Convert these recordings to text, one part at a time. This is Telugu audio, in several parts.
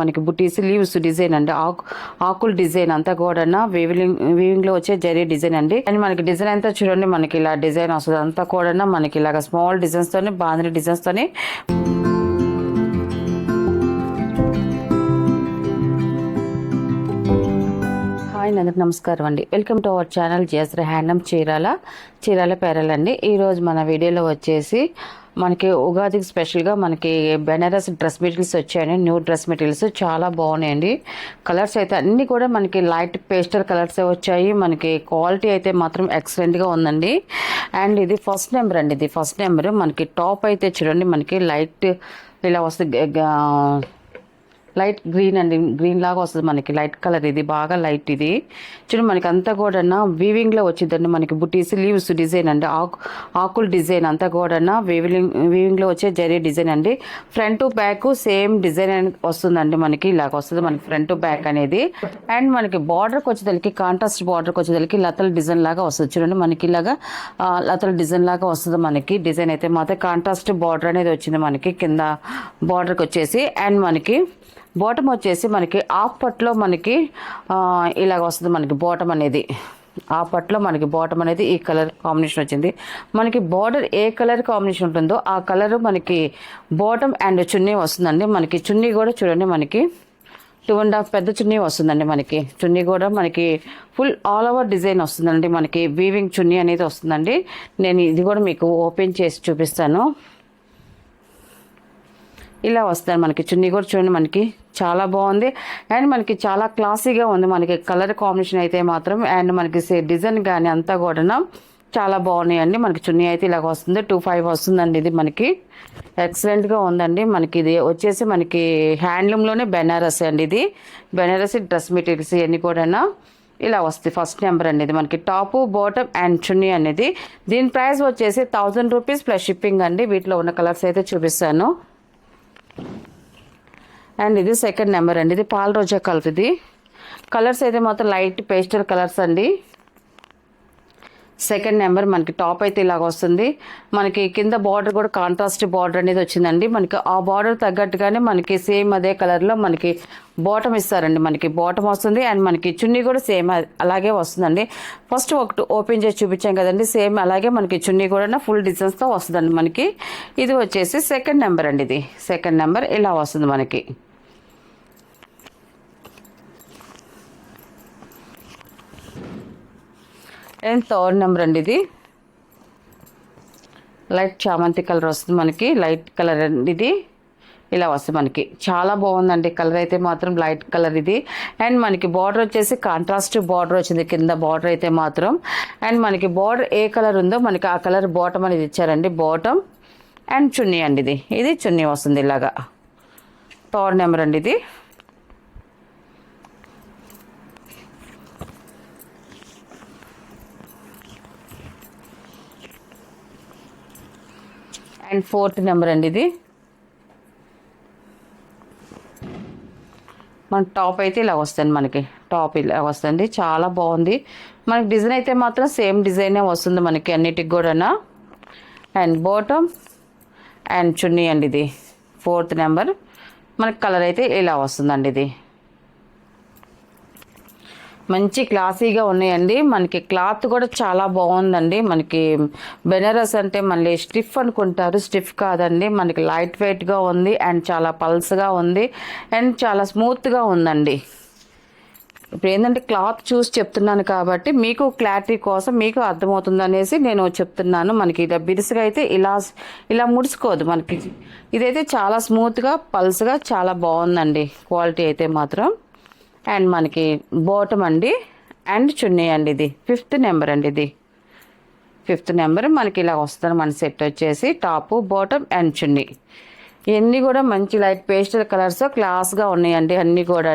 మనకి బుటీస్ లీవ్స్ డిజైన్ అండి, ఆకుల డిజైన్ అంతా కూడా వీవింగ్ లో వచ్చే జరీ డిజైన్ అండి. అండ్ మనకి డిజైన్ అంతా చూడండి, మనకి ఇలా డిజైన్ వస్తుంది అంతా కూడా మనకి ఇలాగ స్మాల్ డిజైన్స్ తోని బాందిని డిజైన్స్ తోని. హాయ్ అందరికి నమస్కారం అండి, welcome to our channel Jesara handloom Chirala పేరల్ అండి. ఈరోజు మన వీడియోలో వచ్చేసి మనకి ఉగాదికి స్పెషల్గా మనకి బెనారస్ డ్రెస్ మెటీరియల్స్ వచ్చాయండి. న్యూ డ్రెస్ మెటీరియల్స్ చాలా బాగున్నాయండి. కలర్స్ అయితే అన్నీ కూడా మనకి లైట్ పేస్టల్ కలర్స్ వచ్చాయి. మనకి క్వాలిటీ అయితే మాత్రం ఎక్సలెంట్గా ఉందండి. అండ్ ఇది ఫస్ట్ నెంబర్ అండి, ఇది ఫస్ట్ నెంబర్. మనకి టాప్ అయితే చూడండి, మనకి లైట్ ఇలా వస్తుంది, లైట్ గ్రీన్ అండి, గ్రీన్ లాగా వస్తుంది మనకి, లైట్ కలర్. ఇది బాగా లైట్. ఇది చూడండి మనకి అంతా కూడా వీవింగ్ లో వచ్చిందండి, మనకి బుటీస్ లీవ్స్ డిజైన్ అండి, ఆకుల డిజైన్ అంతా కూడా వీవింగ్ లో వచ్చే జరీ డిజైన్ అండి. Front to back same design వస్తుందండి, మనకి ఇలాగ వస్తుంది మనకి ఫ్రంట్ టు బ్యాక్ అనేది. అండ్ మనకి బార్డర్కి వచ్చేదానికి కాంట్రాస్ట్ బార్డర్కి వచ్చేదానికి లతల డిజైన్ లాగా వస్తుంది. చూడండి మనకి ఇలాగా లతల డిజైన్ లాగా వస్తుంది మనకి. డిజైన్ అయితే మాత్రం కాంట్రాస్ట్ బార్డర్ అనేది వచ్చింది మనకి కింద బార్డర్కి వచ్చేసి. అండ్ మనకి బాటమ్ వచ్చేసి మనకి హాఫ్ పట్లో మనకి ఇలాగ వస్తుంది మనకి బాటమ్ అనేది. ఆ పట్లో మనకి బాటమ్ అనేది ఈ కలర్ కాంబినేషన్ వచ్చింది మనకి. బార్డర్ ఏ కలర్ కాంబినేషన్ ఉంటుందో ఆ కలర్ మనకి బాటమ్ అండ్ చున్నీ వస్తుందండి. మనకి చున్నీ కూడా చూడండి, మనకి 2.5 పెద్ద చున్నీ వస్తుందండి. మనకి చున్నీ కూడా మనకి ఫుల్ ఆల్ ఓవర్ డిజైన్ వస్తుందండి. మనకి వీవింగ్ చున్నీ అనేది వస్తుందండి. నేను ఇది కూడా మీకు ఓపెన్ చేసి చూపిస్తాను. ఇలా వస్తుంది మనకి చున్నీ కూడా చూడండి, మనకి చాలా బాగుంది. అండ్ మనకి చాలా క్లాసీగా ఉంది మనకి కలర్ కాంబినేషన్ అయితే మాత్రం. అండ్ మనకి డిజైన్ కానీ అంతా కూడా చాలా బాగున్నాయండి. మనకి చున్నీ అయితే ఇలాగ వస్తుంది, 2.5 వస్తుందండి. ఇది మనకి ఎక్సలెంట్గా ఉందండి. మనకి ఇది వచ్చేసి మనకి హ్యాండ్లూమ్లోనే బెనారస్ అండి. ఇది బెనారస్ డ్రెస్ మెటీరియల్స్ ఇవన్నీ కూడా ఇలా వస్తుంది. ఫస్ట్ నెంబర్ అండి ఇది మనకి టాప్ బాటమ్ అండ్ చున్నీ అనేది. దీని ప్రైస్ వచ్చేసి 1000 రూపీస్ ప్లస్ షిప్పింగ్ అండి. వీటిలో ఉన్న కలర్స్ అయితే చూపిస్తాను. అండ్ ఇది సెకండ్ నెంబర్ అండి, ఇది పాల రోజా కలర్. ఇది కలర్స్ అయితే మాత్రం లైట్ పేస్టల్ కలర్స్ అండి. సెకండ్ నెంబర్ మనకి టాప్ అయితే ఇలాగ వస్తుంది. మనకి కింద బార్డర్ కూడా కాంట్రాస్ట్ బార్డర్ అనేది వచ్చిందండి. మనకి ఆ బార్డర్ తగ్గట్టుగానే మనకి సేమ్ అదే కలర్లో మనకి బాటమ్ ఇస్తారండి. మనకి బాటమ్ వస్తుంది. అండ్ మనకి చున్నీ కూడా సేమ్ అలాగే వస్తుందండి. ఫస్ట్ ఒకటి ఓపెన్ చేసి చూపించాం కదండి, సేమ్ అలాగే మనకి చున్నీ కూడా ఫుల్ డిజైన్స్తో వస్తుందండి మనకి. ఇది వచ్చేసి సెకండ్ నెంబర్ అండి, ఇది సెకండ్ నెంబర్ ఇలా వస్తుంది మనకి. అండ్ థర్డ్ నెంబర్ అండి, ఇది లైట్ చామంతి కలర్ వస్తుంది మనకి, లైట్ కలర్ అండి. ఇది ఇలా వస్తుంది మనకి, చాలా బాగుందండి కలర్ అయితే మాత్రం, లైట్ కలర్ ఇది. అండ్ మనకి బార్డర్ వచ్చేసి కాంట్రాస్ట్ బార్డర్ వచ్చింది కింద బార్డర్ అయితే మాత్రం. అండ్ మనకి బార్డర్ ఏ కలర్ ఉందో మనకి ఆ కలర్ బాటమ్ అనేది ఇచ్చారండి. బాటమ్ అండ్ చున్నీ అండి, ఇది చున్నీ వస్తుంది ఇలాగా. థర్డ్ నెంబర్ అండి ఇది. అండ్ ఫోర్త్ నెంబర్ అండి ఇది. మన టాప్ అయితే ఇలా వస్తుంది మనకి, టాప్ ఇలా వస్తుంది, చాలా బాగుంది మనకి. డిజైన్ అయితే మాత్రం సేమ్ డిజైనే వస్తుంది మనకి అన్నిటికి కూడా. అండ్ బాటమ్ అండ్ చున్నీ అండి, ఇది ఫోర్త్ నెంబర్. మనకి కలర్ అయితే ఇలా వస్తుందండి. ఇది మంచి క్లాసీగా ఉన్నాయండి. మనకి క్లాత్ కూడా చాలా బాగుందండి. మనకి బెనారస్ అంటే మళ్ళీ స్టిఫ్ అనుకుంటారు, స్టిఫ్ కాదండి. మనకి లైట్ వెయిట్గా ఉంది అండ్ చాలా పల్స్గా ఉంది అండ్ చాలా స్మూత్గా ఉందండి. ఇప్పుడు ఏంటంటే క్లాత్ చూసి చెప్తున్నాను కాబట్టి మీకు క్లారిటీ కోసం మీకు అర్థమవుతుంది అనేసి నేను చెప్తున్నాను. మనకి ఇలా బిరుసుగా అయితే ఇలా ముడుచుకోదు మనకి. ఇదైతే చాలా స్మూత్గా పల్స్గా చాలా బాగుందండి క్వాలిటీ అయితే మాత్రం. అండ్ మనకి బాటమ్ అండి అండ్ చున్నీ అండి, ఇది ఫిఫ్త్ నెంబర్ అండి. ఇది ఫిఫ్త్ నెంబర్ మనకి ఇలా వస్తుంది మన సెట్ వచ్చేసి టాప్ బాటమ్ అండ్ చున్నీ. ఇవన్నీ కూడా మంచి లైట్ పేస్టల్ కలర్స్ క్లాస్గా ఉన్నాయండి అన్నీ కూడా.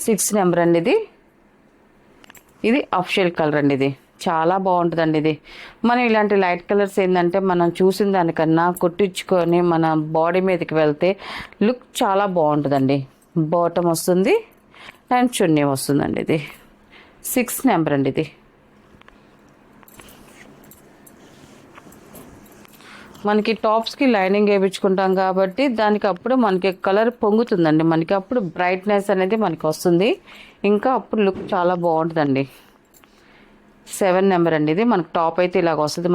6th నెంబర్ అండి ఇది. ఇది అఫిషియల్ కలర్ అండి, ఇది చాలా బాగుంటుందండి. ఇది మనం ఇలాంటి లైట్ కలర్స్ ఏంటంటే మనం చూసిన దానికన్నా కుట్టించుకొని మన బాడీ మీదకి వెళ్తే లుక్ చాలా బాగుంటుందండి. బాటమ్ వస్తుంది అండ్ చున్నీ వస్తుందండి. ఇది 6th నెంబర్ అండి. ఇది మనకి టాప్స్కి లైనింగ్ వేయించుకుంటాం కాబట్టి దానికి అప్పుడు మనకి కలర్ పొంగుతుందండి, మనకి అప్పుడు బ్రైట్నెస్ అనేది మనకి వస్తుంది, ఇంకా అప్పుడు లుక్ చాలా బాగుంటుందండి. 7 నెంబర్ అండి ఇది. మనకి టాప్ అయితే ఇలాగ వస్తుంది.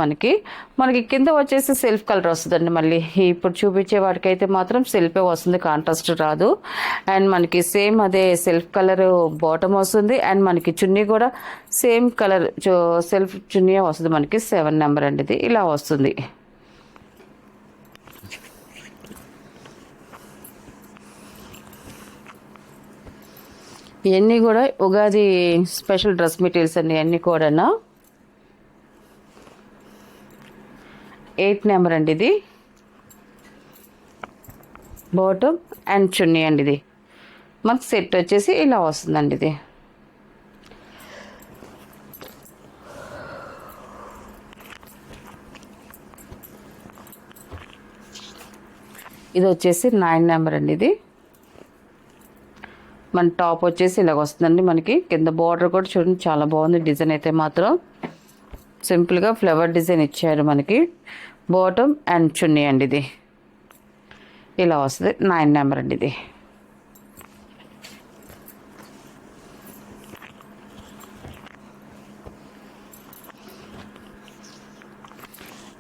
మనకి కింద వచ్చేసి సెల్ఫ్ కలర్ వస్తుందండి. మళ్ళీ ఇప్పుడు చూపించే వాటికైతే మాత్రం సెల్ఫే వస్తుంది, కాంట్రాస్ట్ రాదు. అండ్ మనకి సేమ్ అదే సెల్ఫ్ కలర్ బాటమ్ వస్తుంది. అండ్ మనకి చున్నీ కూడా సేమ్ కలర్ సెల్ఫ్ చున్నీ వస్తుంది. మనకి 7 నెంబర్ అండి ఇది. ఇలా వస్తుంది. ఇవన్నీ కూడా ఉగాది స్పెషల్ డ్రెస్ మెటీరియల్స్ అండి. ఇవన్నీ కూడా 8 నెంబర్ అండి ఇది. బాటమ్ అండ్ చున్నీ అండి ఇది. మనకు సెట్ వచ్చేసి ఇలా వస్తుందండి ఇది. ఇది వచ్చేసి 9 నెంబర్ అండి ఇది. మన టాప్ వచ్చేసి ఇలాగ వస్తుందండి. మనకి కింద బార్డర్ కూడా చూడండి చాలా బాగుంది. డిజైన్ అయితే మాత్రం సింపుల్గా ఫ్లవర్ డిజైన్ ఇచ్చారు. మనకి బాటమ్ అండ్ చున్నీ అండి ఇది. ఇలా వస్తుంది. 9 నెంబర్ అండి ఇది.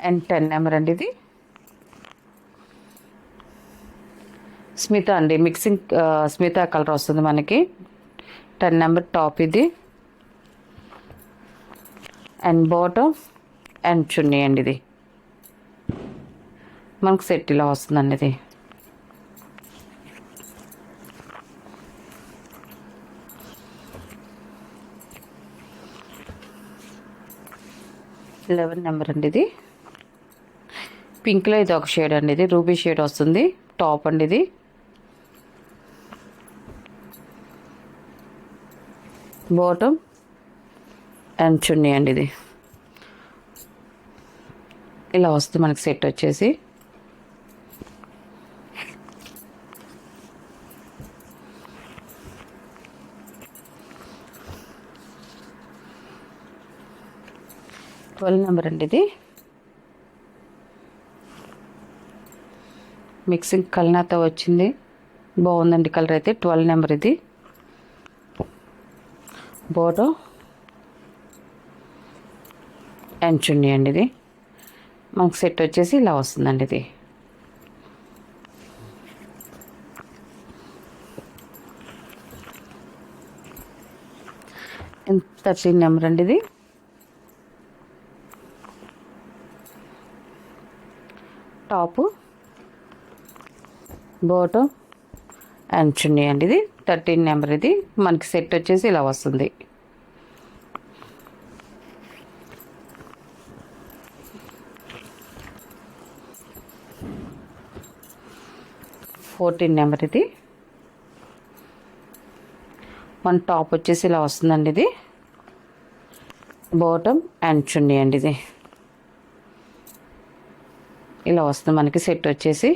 అండ్ 10 నెంబర్ అండి ఇది. స్మిత అండి, మిక్సింగ్ స్మిత కలర్ వస్తుంది మనకి. 10 నెంబర్ టాప్ ఇది. అండ్ బాటమ్ అండ్ చున్నీ అండి ఇది. మనకు సెట్ ఇలా వస్తుందండి ఇది. లెవెన్ నెంబర్ అండి ఇది. పింక్లో ఇది ఒక షేడ్ అండి ఇది. రూబీ షేడ్ వస్తుంది. టాప్ అండి ఇది. బాటమ్ అండ్ చున్నీ అండి ఇది. ఇలా వస్తుంది మనకి సెట్ వచ్చేసి. ట్వెల్వ్ నెంబర్ అండి ఇది. మిక్సింగ్ కల్నాతో వచ్చింది, బాగుందండి కలర్ అయితే. 12 నెంబర్ ఇది. బాటమ్ అండ్ చున్నీ అండి ఇది. మనకు సెట్ వచ్చేసి ఇలా వస్తుందండి ఇది. 13 నెంబర్ అండి ఇది. టాపు బాటమ్ అండ్ చున్నీ అండి ఇది. 13 నెంబర్ ఇది. మనకి సెట్ వచ్చేసి ఇలా వస్తుంది. ఫోర్టీన్ నెంబర్ ఇది. మన టాప్ వచ్చేసి ఇలా వస్తుందండి ఇది. బాటమ్ అండ్ చున్నీ అండి ఇది. ఇలా వస్తుంది మనకి సెట్ వచ్చేసి.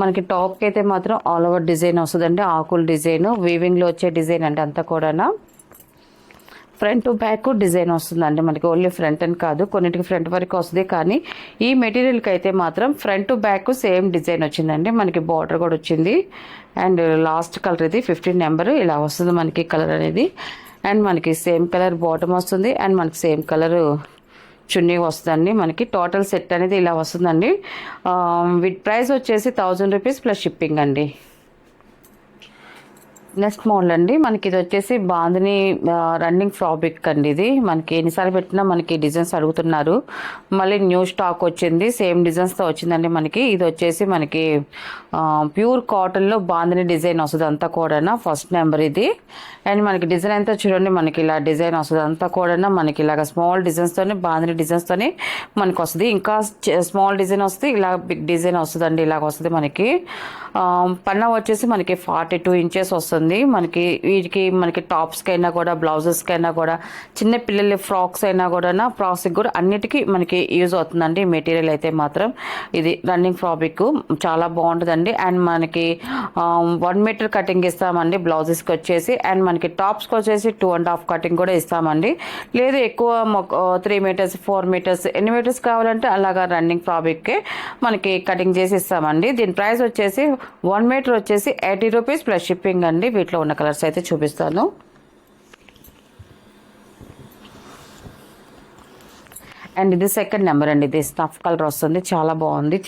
మనకి టాప్కి అయితే మాత్రం ఆల్ ఓవర్ డిజైన్ వస్తుందండి. ఆకుల డిజైన్, వీవింగ్లో వచ్చే డిజైన్ అండి అంతా కూడా. ఫ్రంట్ టు బ్యాక్ డిజైన్ వస్తుందండి మనకి. ఓన్లీ ఫ్రంట్ అని కాదు, కొన్నిటికి ఫ్రంట్ వరకు వస్తుంది. కానీ ఈ మెటీరియల్కి అయితే మాత్రం front to back same design వచ్చిందండి. మనకి బార్డర్ కూడా వచ్చింది. అండ్ లాస్ట్ కలర్ ఇది 15 నెంబర్. ఇలా వస్తుంది మనకి కలర్ అనేది. అండ్ మనకి సేమ్ కలర్ బాటమ్ వస్తుంది. అండ్ మనకి సేమ్ కలర్ చున్నీ వస్తుందండి. మనకి టోటల్ సెట్ అనేది ఇలా వస్తుందండి. విత్ ప్రైస్ వచ్చేసి 1000 రూపీస్ ప్లస్ షిప్పింగ్ అండి. నెక్స్ట్ మోడల్ అండి. మనకి ఇది వచ్చేసి బాందిని రన్నింగ్ ఫ్యాబ్రిక్ అండి ఇది. మనకి ఎన్నిసార్లు పెట్టినా మనకి డిజైన్స్ అడుగుతున్నారు. మళ్ళీ న్యూ స్టాక్ వచ్చింది, సేమ్ డిజైన్స్తో వచ్చిందండి మనకి. ఇది వచ్చేసి మనకి ప్యూర్ కాటన్లో బాందిని డిజైన్ వస్తుంది అంతా కూడా. ఫస్ట్ నెంబర్ ఇది. అండ్ మనకి డిజైన్ అంతా చూడండి, మనకి ఇలా డిజైన్ వస్తుంది అంతా కూడా. మనకి ఇలాగ స్మాల్ డిజైన్స్తోనే, బాందిని డిజైన్స్తోనే మనకు వస్తుంది. ఇంకా స్మాల్ డిజైన్ వస్తుంది, ఇలా బిగ్ డిజైన్ వస్తుందండి. ఇలాగ వస్తుంది మనకి. పన్నా వచ్చేసి మనకి 42 ఇంచెస్ వస్తుంది. వస్తుంది మనకి. వీటికి మనకి టాప్స్కి అయినా కూడా, బ్లౌజెస్కి అయినా కూడా, చిన్న పిల్లల ఫ్రాక్స్ అయినా కూడా, ఫ్రాక్స్కి కూడా అన్నిటికీ మనకి యూజ్ అవుతుందండి. మెటీరియల్ అయితే మాత్రం ఇది రన్నింగ్ ఫ్యాబ్రిక్ చాలా బాగుంటుందండి. అండ్ మనకి 1 మీటర్ కటింగ్ ఇస్తామండి బ్లౌజెస్కి వచ్చేసి. అండ్ మనకి టాప్స్కి వచ్చేసి 2.5 కటింగ్ కూడా ఇస్తామండి. లేదు ఎక్కువ 3 మీటర్స్, 4 మీటర్స్, ఎన్ని మీటర్స్ కావాలంటే అలాగా రన్నింగ్ ఫ్యాబ్రిక్కే మనకి కటింగ్ చేసి ఇస్తామండి. దీని ప్రైస్ వచ్చేసి 1 మీటర్ వచ్చేసి 80 రూపీస్ ప్లస్ షిప్పింగ్ అండి. వీటిలో ఉన్న కలర్స్ అయితే చూపిస్తాను. అండ్ ఇది సెకండ్ నెంబర్ అండి. ఇది స్నఫ్ కలర్ వస్తుంది, చాలా బాగుంది.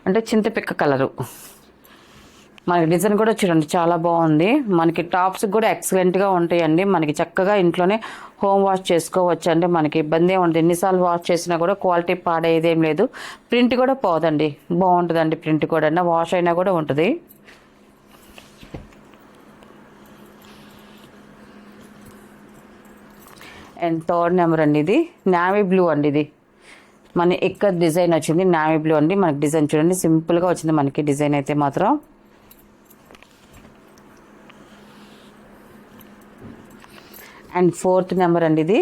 అంటే చింతపిక్క కలరు. మనకి డిజైన్ కూడా చూడండి చాలా బాగుంది. మనకి టాప్స్ కూడా ఎక్సలెంట్గా ఉంటాయండి. మనకి చక్కగా ఇంట్లోనే హోమ్ వాష్ చేసుకోవచ్చు అండి. మనకి ఇబ్బంది ఉండదు. ఎన్నిసార్లు వాష్ చేసినా కూడా క్వాలిటీ పాడేదేం లేదు. ప్రింట్ కూడా పోదండి, బాగుంటుందండి. ప్రింట్ కూడా వాష్ అయినా కూడా ఉంటుంది. అండ్ థర్డ్ నెంబర్ అండి. ఇది నావీ బ్లూ అండి. ఇది మన ఎక్క డిజైన్ వచ్చింది, నావీ బ్లూ అండి. మనకి డిజైన్ చూడండి సింపుల్గా వచ్చింది మనకి డిజైన్ అయితే మాత్రం. అండ్ ఫోర్త్ నెంబర్ అండి. ఇది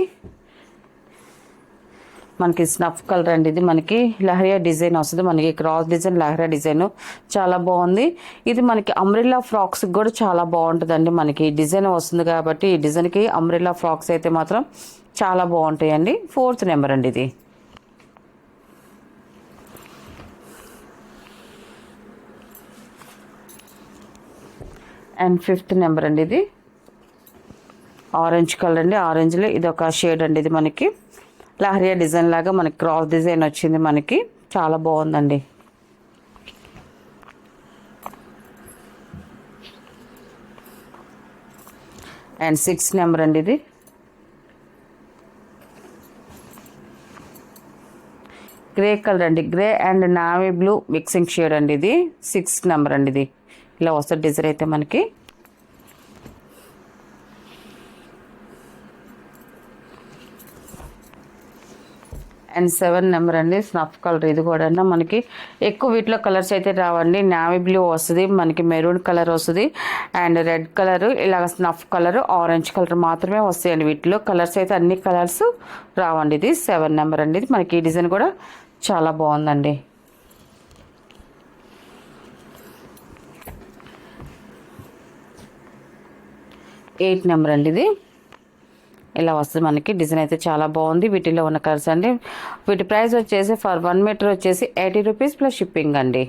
మనకి స్నఫ్ కలర్ అండి. ఇది మనకి లహరియా డిజైన్ వస్తుంది. మనకి క్రాస్ డిజైన్, లహరియా డిజైన్ చాలా బాగుంది. ఇది మనకి అంబ్రెల్లా ఫ్రాక్స్ కూడా చాలా బాగుంటుందండి. మనకి డిజైన్ వస్తుంది కాబట్టి ఈ డిజైన్కి అంబ్రెల్లా ఫ్రాక్స్ అయితే మాత్రం చాలా బాగుంటాయండి. ఫోర్త్ నెంబర్ అండి ఇది. అండ్ ఫిఫ్త్ నెంబర్ అండి. ఇది ఆరెంజ్ కలర్ అండి. ఆరెంజ్లో ఇది ఒక షేడ్ అండి. ఇది మనకి లహరియా డిజైన్ లాగా మనకి క్రాస్ డిజైన్ వచ్చింది. మనకి చాలా బాగుందండి. అండ్ 6 నెంబర్ అండి. ఇది గ్రే కలర్ అండి. Grey and navy blue mixing shade అండి. ఇది 6 నెంబర్ అండి. ఇది ఇలా వస్తుంది డిజైన్ అయితే మనకి. అండ్ 7 నెంబర్ అండి. Snuff colour. ఇది కూడా మనకి ఎక్కువ వీటిలో కలర్స్ అయితే రావండి. నావీ బ్లూ వస్తుంది, మనకి మెరూన్ కలర్ వస్తుంది, అండ్ రెడ్ కలర్, ఇలాగ స్నఫ్ కలర్, ఆరెంజ్ కలర్ మాత్రమే వస్తాయండి. వీటిలో కలర్స్ అయితే అన్ని కలర్స్ రావండి. ఇది 7 నెంబర్ అండి. ఇది మనకి ఈ డిజైన్ కూడా చాలా బాగుందండి. ఎయిట్ నెంబర్ అండి. ఇది ఇలా వస్తుంది మనకి డిజైన్ అయితే చాలా బాగుంది. వీటిలో ఉన్న కలర్స్ అండి. వీటి ప్రైస్ వచ్చేసి ఫర్ 1 మీటర్ వచ్చేసి 80 రూపీస్ ప్లస్ షిప్పింగ్ అండి.